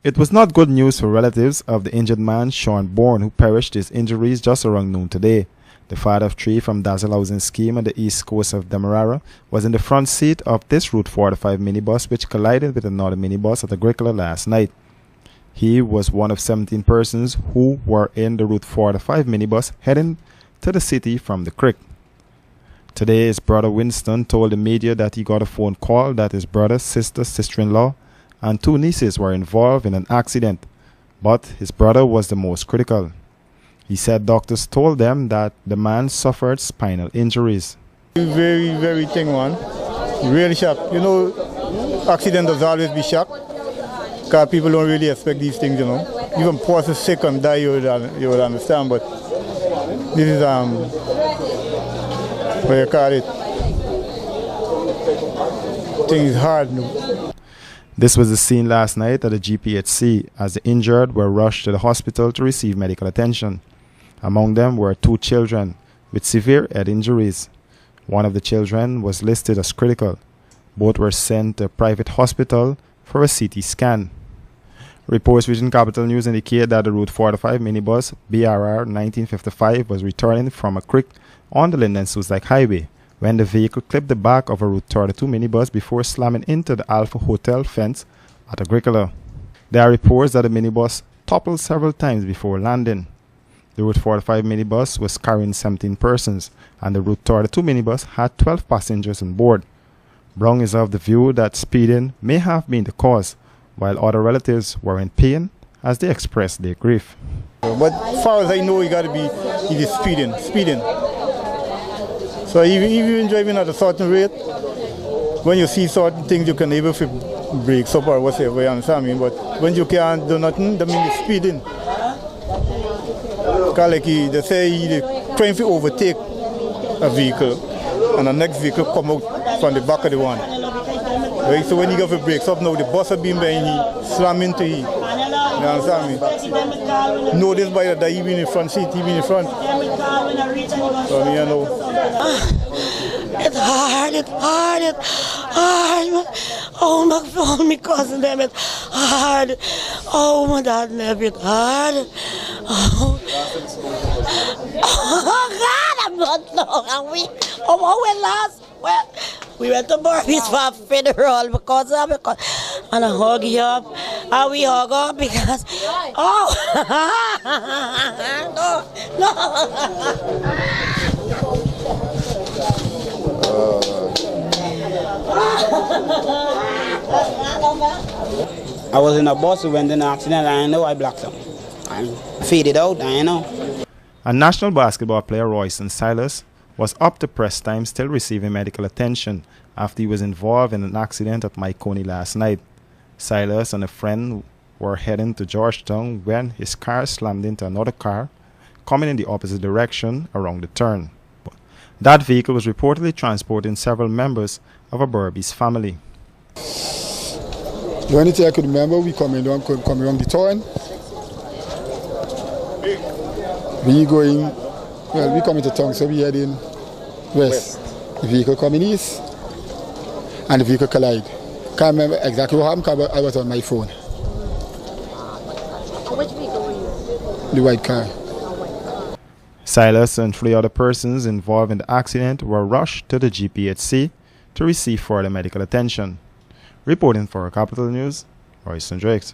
It was not good news for relatives of the injured man, Sean Bourne, who perished his injuries just around noon today. The father of three from Dazzle Housing Scheme on the east coast of Demerara was in the front seat of this Route 45 minibus which collided with another minibus at Agricola last night. He was one of 17 persons who were in the Route 45 minibus heading to the city from the creek. Today, his brother Winston told the media that he got a phone call that his brother, sister-in-law, and two nieces were involved in an accident, but his brother was the most critical. He said doctors told them that the man suffered spinal injuries. Very, very thing, man. Really shocked. You know, accident does always be shocked, because people don't really expect these things, you know. Even person sick and die, you would understand, but this is, what you call it, thing is hard. No? This was the scene last night at the GPHC as the injured were rushed to the hospital to receive medical attention. Among them were two children with severe head injuries. One of the children was listed as critical. Both were sent to a private hospital for a CT scan. Reports reaching Capital News indicate that the Route 45 minibus BRR 1955 was returning from a creek on the Linden-Soosdyke Highway when the vehicle clipped the back of a Route 32 minibus before slamming into the Alpha Hotel fence at Agricola. There are reports that the minibus toppled several times before landing. The Route 45 minibus was carrying 17 persons and the Route 32 minibus had 12 passengers on board. Brown is of the view that speeding may have been the cause, while other relatives were in pain as they expressed their grief. But as far as I know, you got to be speeding. So if you're driving at a certain rate, when you see certain things, you can able to brake up or whatever, you understand me? But when you can't do nothing, that means you're speeding. Because like they say you're trying to overtake a vehicle and the next vehicle come out from the back of the one. Right? So when you go for brakes up now, the bus are being behind you, slam into you. You understand me? Notice by that he been in the front seat, he been in the front. So me, I know. It's hard. Oh my cousin them, it's hard. Oh my dad left it hard. Oh God, I'm not long. We lost. Well, we went to Barbies for a funeral because and I hug you up, and we hug up because, I was in a bus when the accident, I know I blacked out. I faded out, I know. A national basketball player, Royston Silas, was up to press time still receiving medical attention after he was involved in an accident at Maikoni last night. Silas and a friend were heading to Georgetown when his car slammed into another car coming in the opposite direction around the turn. That vehicle was reportedly transporting several members of a Berbice family. The only thing I could remember, we coming around the turn. We coming to town, so we heading west. The vehicle coming east, and the vehicle collide. Can't remember exactly what happened because I was on my phone. Which vehicle were you? The white car. Silas and three other persons involved in the accident were rushed to the GPHC to receive further medical attention. Reporting for Capital News, Royston Drakes.